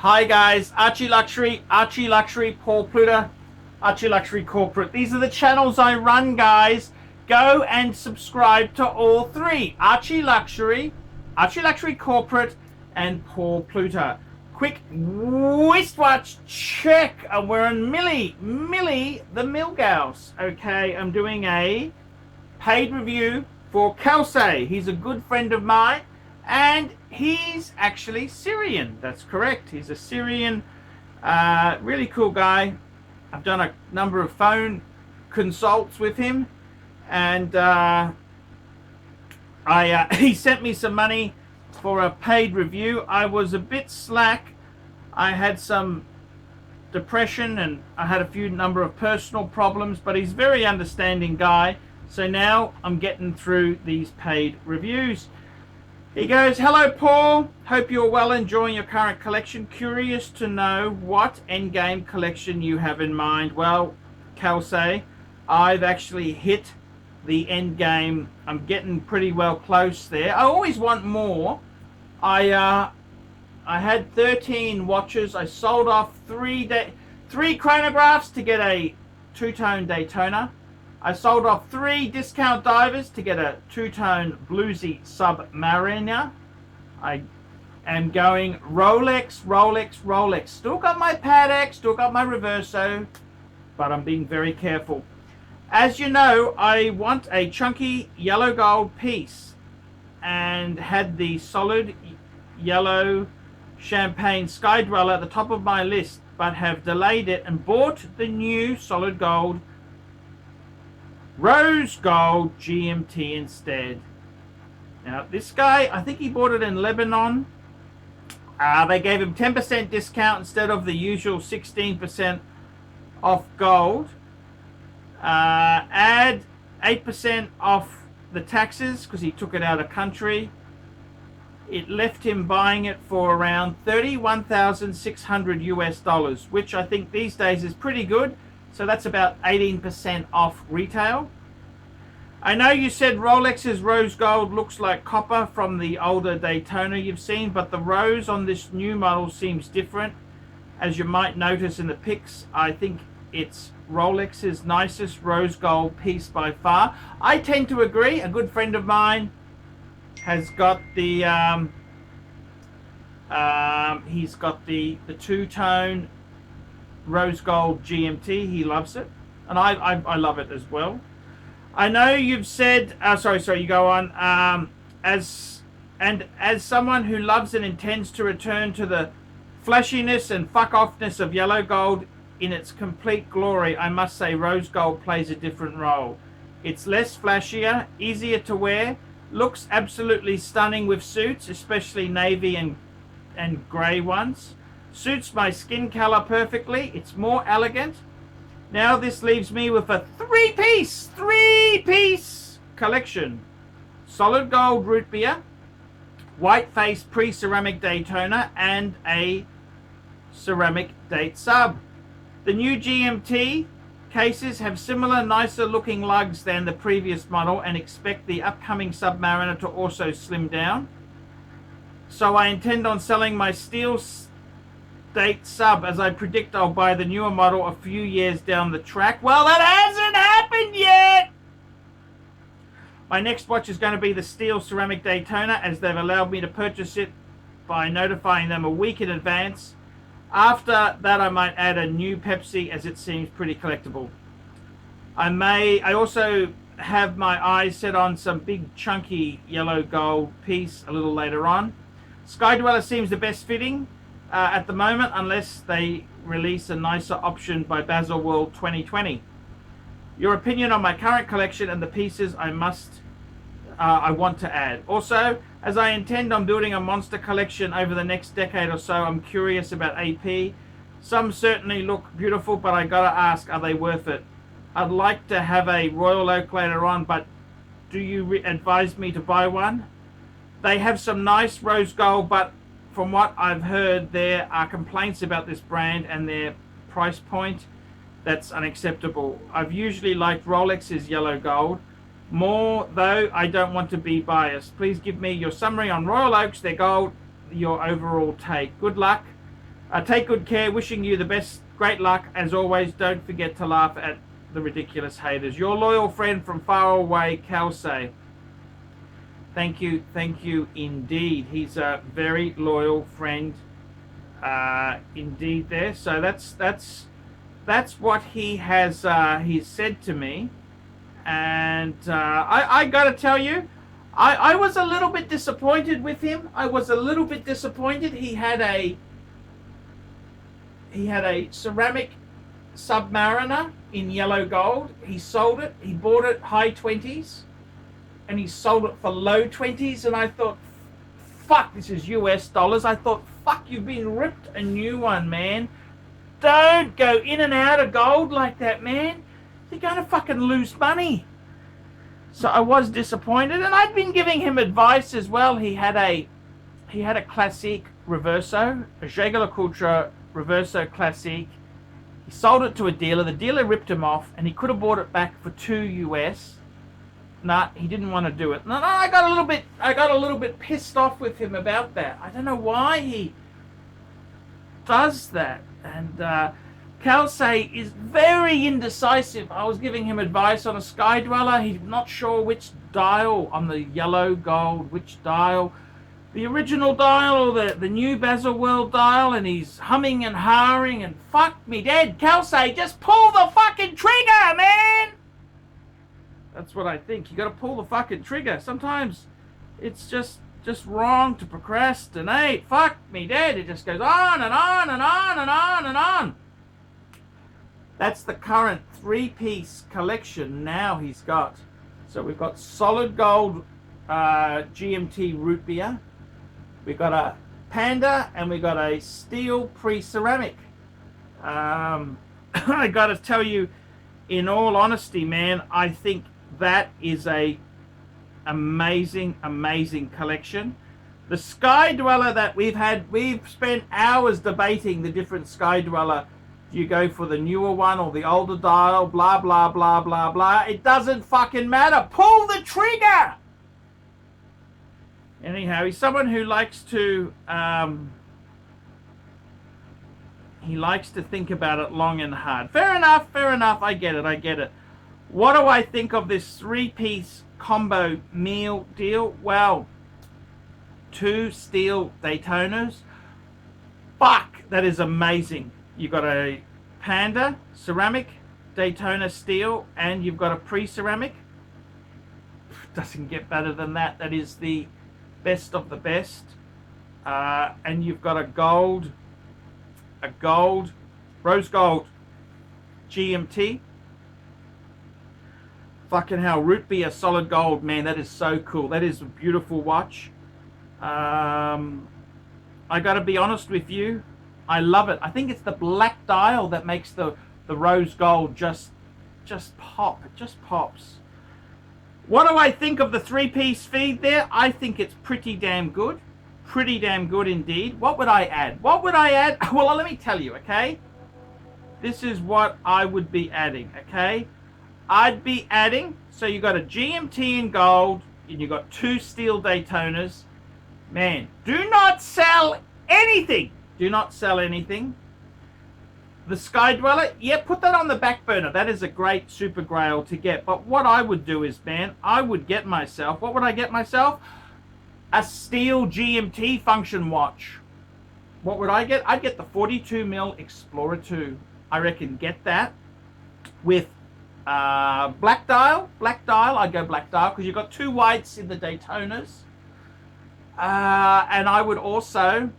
Hi guys, ArchieLuxury, Paul Pluta, ArchieLuxury Corporate. These are the channels I run, guys. Go and subscribe to all three: ArchieLuxury, ArchieLuxury Corporate, and Paul Pluta. Quick wristwatch check. We're on Millie the Milgauss. Okay, I'm doing a paid review for Kelsey. He's a good friend of mine. And he's actually Syrian. That's correct. He's a Syrian, really cool guy. I've done a number of phone consults with him, and he sent me some money for a paid review. I was a bit slack. I had some depression and I had a number of personal problems, but he's a very understanding guy. So now I'm getting through these paid reviews. He goes, "Hello Paul, hope you're well, enjoying your current collection. Curious to know what endgame collection you have in mind." Well, Kelsey, I've actually hit the endgame. I'm getting pretty well close there. I always want more. I had 13 watches. I sold off three chronographs to get a two-tone Daytona. I sold off 3 discount divers to get a two-tone bluesy Submariner. I am going Rolex. Still got my Patek, still got my Reverso, but I'm being very careful. As you know, I want a chunky yellow gold piece and had the solid yellow champagne Sky Dweller at the top of my list, but have delayed it and bought the new solid gold rose gold GMT instead. Now this guy, I think he bought it in Lebanon. They gave him 10% discount instead of the usual 16% off gold. Add 8% off the taxes because he took it out of country. It left him buying it for around $31,600 US, which I think these days is pretty good. So that's about 18% off retail. I know you said Rolex's rose gold looks like copper from the older Daytona you've seen, but the rose on this new model seems different. As you might notice in the pics, I think it's Rolex's nicest rose gold piece by far. I tend to agree. A good friend of mine has got the he's got the two-tone rose gold GMT. He loves it, and I love it as well. I know you've said sorry, you go on. As someone who loves and intends to return to the flashiness and fuck offness of yellow gold in its complete glory, I must say rose gold plays a different role. It's less flashier, easier to wear, looks absolutely stunning with suits, especially navy and grey ones. Suits my skin color perfectly. It's more elegant. Now this leaves me with a three-piece collection: solid gold root beer, white face pre-ceramic Daytona, and a ceramic date sub. The new GMT cases have similar, nicer looking lugs than the previous model, and expect the upcoming Submariner to also slim down. So I intend on selling my steel date sub, as I predict I'll buy the newer model a few years down the track. Well, that hasn't happened yet. My next watch is going to be the steel ceramic Daytona, as they've allowed me to purchase it by notifying them a week in advance. After that, I might add a new Pepsi, as it seems pretty collectible. I also have my eyes set on some big chunky yellow gold piece a little later on. Sky Dweller seems the best fitting at the moment, unless they release a nicer option by Baselworld 2020. Your opinion on my current collection and the pieces I want to add. Also, as I intend on building a monster collection over the next decade or so, I'm curious about AP. Some certainly look beautiful, but I gotta ask, are they worth it? I'd like to have a Royal Oak later on, but do you advise me to buy one? They have some nice rose gold, but from what I've heard, there are complaints about this brand and their price point. That's unacceptable. I've usually liked Rolex's yellow gold more, though I don't want to be biased. Please give me your summary on Royal Oaks, their gold, your overall take. Good luck. Take good care. Wishing you the best. Great luck. As always, don't forget to laugh at the ridiculous haters. Your loyal friend from far away, Kelsey. Thank you indeed. He's a very loyal friend indeed there. So that's what he has he's said to me. And I gotta tell you, I was a little bit disappointed with him. I was a little bit disappointed. He had a ceramic Submariner in yellow gold. He sold it. He bought it high 20s. And he sold it for low 20s. And I thought, fuck, this is US dollars. I thought, fuck, you've been ripped a new one, man. Don't go in and out of gold like that, man. You're going to fucking lose money. So I was disappointed. And I'd been giving him advice as well. He had a Classique Reverso, a Jaeger-LeCoultre Reverso Classique. He sold it to a dealer. The dealer ripped him off, and he could have bought it back for $2 US. Nah, he didn't want to do it. No, I got a little bit pissed off with him about that. I don't know why he does that. And Kelsey is very indecisive. I was giving him advice on a Sky Dweller. He's not sure which dial on the yellow gold, which dial. The original dial or the new Baselworld dial, and he's humming and hawing and fuck me dead. Kelsey, just pull the fucking trigger, man! That's what I think. You got to pull the fucking trigger. Sometimes it's just wrong to procrastinate. Fuck me dead. It just goes on and on and on and on and on. That's the current 3-piece collection now he's got. So we've got solid gold GMT root beer. We've got a Panda, and we got a steel pre-ceramic. I got to tell you, in all honesty, man, I think that is a amazing collection. The Sky Dweller that we've spent hours debating the different Sky Dweller. Do you go for the newer one or the older dial? Blah, blah, blah, blah, blah. It doesn't fucking matter. Pull the trigger! Anyhow, he's someone who likes to think about it long and hard. Fair enough. I get it. What do I think of this 3-piece combo meal deal? Well, 2 steel Daytonas. Fuck, that is amazing. You've got a Panda ceramic, Daytona steel, and you've got a pre-ceramic. Doesn't get better than that. That is the best of the best. And you've got a rose gold GMT. Fucking hell, root beer solid gold, man, that is so cool. That is a beautiful watch. I gotta be honest with you, I love it. I think it's the black dial that makes the rose gold just pop. It just pops. What do I think of the 3-piece feed there? I think it's pretty damn good. Pretty damn good indeed. What would I add? Well, let me tell you, okay? This is what I would be adding, okay? I'd be adding, so you got a GMT in gold, and you got 2 steel Daytonas. Man, do not sell anything. Do not sell anything. The Sky Dweller, yeah, put that on the back burner. That is a great super grail to get. But what I would do is, man, I would get myself, what would I get myself? A steel GMT function watch. What would I get? I'd get the 42mm Explorer 2. I reckon get that with black dial. I'd go black dial because you've got 2 whites in the Daytonas. And I would also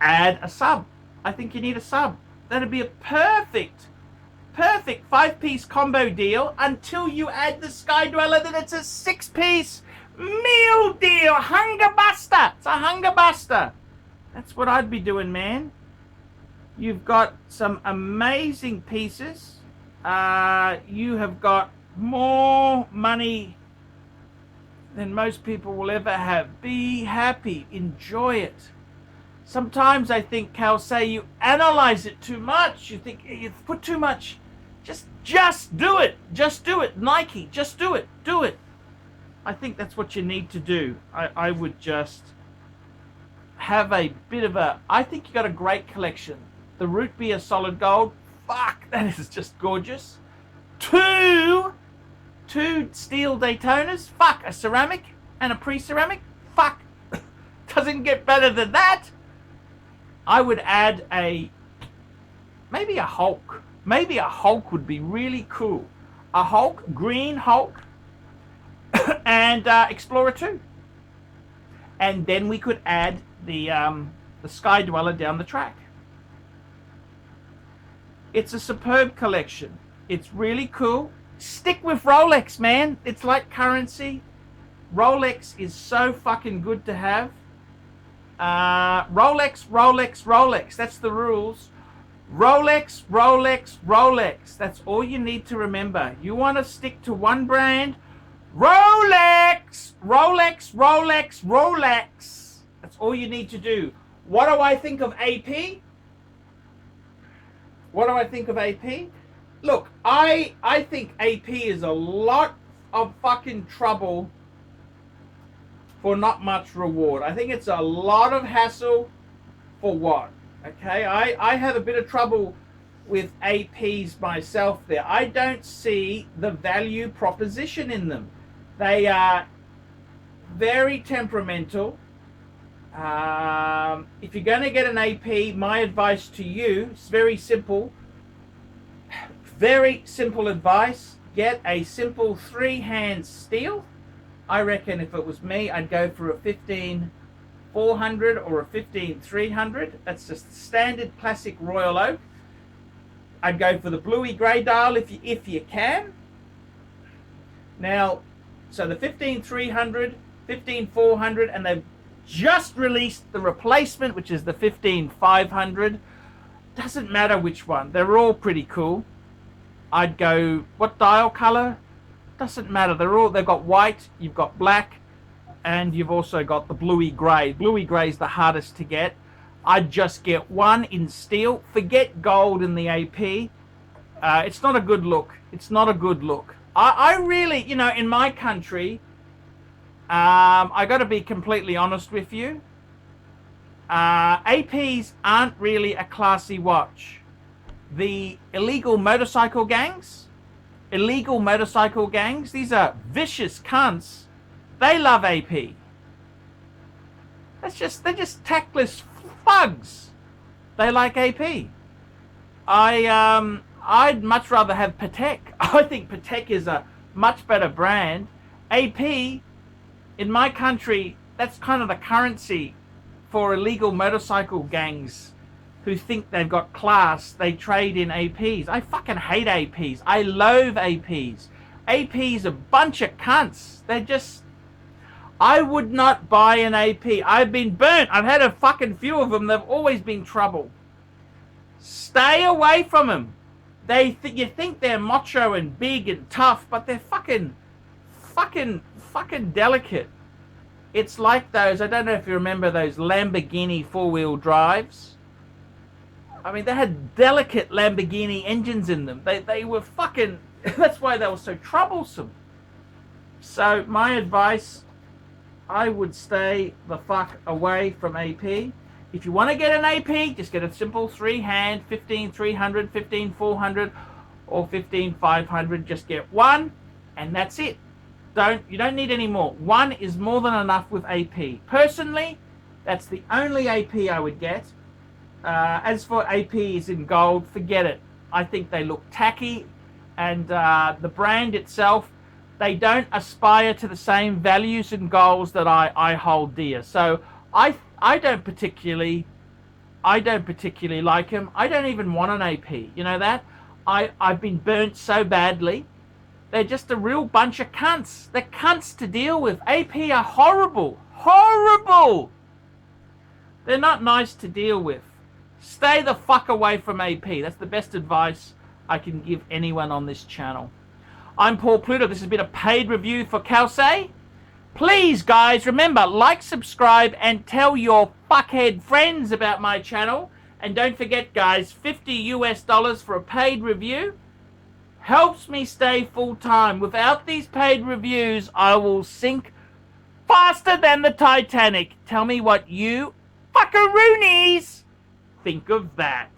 add a sub. I think you need a sub. That'd be a perfect 5-piece combo deal until you add the Sky Dweller, then it's a 6-piece meal deal. Hunger buster. It's a hunger buster. That's what I'd be doing, man. You've got some amazing pieces. You have got more money than most people will ever have. Be happy. Enjoy it. Sometimes I think, Kelsey, you analyze it too much. You think you put too much. Just do it. Just do it. Nike, just do it. Do it. I think that's what you need to do. I would just have a bit of a... I think you got a great collection. The root beer solid gold, fuck, that is just gorgeous. Two steel Daytonas, fuck, a ceramic and a pre-ceramic, fuck, doesn't get better than that. I would add maybe a Hulk. Maybe a Hulk would be really cool. A Hulk, green Hulk, and Explorer 2. And then we could add the Sky Dweller down the track. It's a superb collection. It's really cool. Stick with Rolex, man. It's like currency. Rolex is so fucking good to have. Rolex, Rolex, Rolex. That's the rules. Rolex, Rolex, Rolex. That's all you need to remember. You want to stick to one brand? Rolex, Rolex, Rolex, Rolex. That's all you need to do. What do I think of AP? What do I think of AP? Look, I think AP is a lot of fucking trouble for not much reward. I think it's a lot of hassle for what? Okay, I have a bit of trouble with APs myself there. I don't see the value proposition in them. They are very temperamental. If you're going to get an AP, my advice to you is very simple. Very simple advice. Get a simple 3-hand steel. I reckon if it was me, I'd go for a 15400 or a 15300. That's just standard classic Royal Oak. I'd go for the bluey grey dial if you can. Now, so the 15300, 15400, and they've just released the replacement, which is the 15500. Doesn't matter which one. They're all pretty cool. I'd go, what dial color? Doesn't matter. They've got white, you've got black, and you've also got the bluey grey. Bluey grey is the hardest to get. I'd just get one in steel. Forget gold in the AP. It's not a good look. It's not a good look. I really, you know, in my country, I got to be completely honest with you. APs aren't really a classy watch. The illegal motorcycle gangs, these are vicious cunts. They love AP. They're just tactless thugs. They like AP. I'd much rather have Patek. I think Patek is a much better brand. AP, in my country, that's kind of the currency for illegal motorcycle gangs who think they've got class. They trade in APs. I fucking hate APs. I loathe APs. APs are a bunch of cunts. They're just... I would not buy an AP. I've been burnt. I've had a fucking few of them. They've always been trouble. Stay away from them. You think they're macho and big and tough, but they're fucking delicate. It's like those, I don't know if you remember those Lamborghini 4-wheel drives. I mean, they had delicate Lamborghini engines in them. They were fucking... That's why they were so troublesome. So, my advice, I would stay the fuck away from AP. If you want to get an AP, just get a simple 3-hand, 15300, 15400, or 15500. Just get one, and that's it. You don't need any more. One is more than enough with AP. Personally, that's the only AP I would get. As for APs in gold, forget it. I think they look tacky, and the brand itself, they don't aspire to the same values and goals that I hold dear. So I don't particularly like them. I don't even want an AP. You know that? I've been burnt so badly. They're just a real bunch of cunts. They're cunts to deal with. AP are horrible. Horrible! They're not nice to deal with. Stay the fuck away from AP. That's the best advice I can give anyone on this channel. I'm Paul Pluta. This has been a paid review for Calce. Please, guys, remember, like, subscribe, and tell your fuckhead friends about my channel. And don't forget, guys, $50 US for a paid review. helps me stay full time. Without these paid reviews, I will sink faster than the Titanic. Tell me what you fuckaroonies think of that.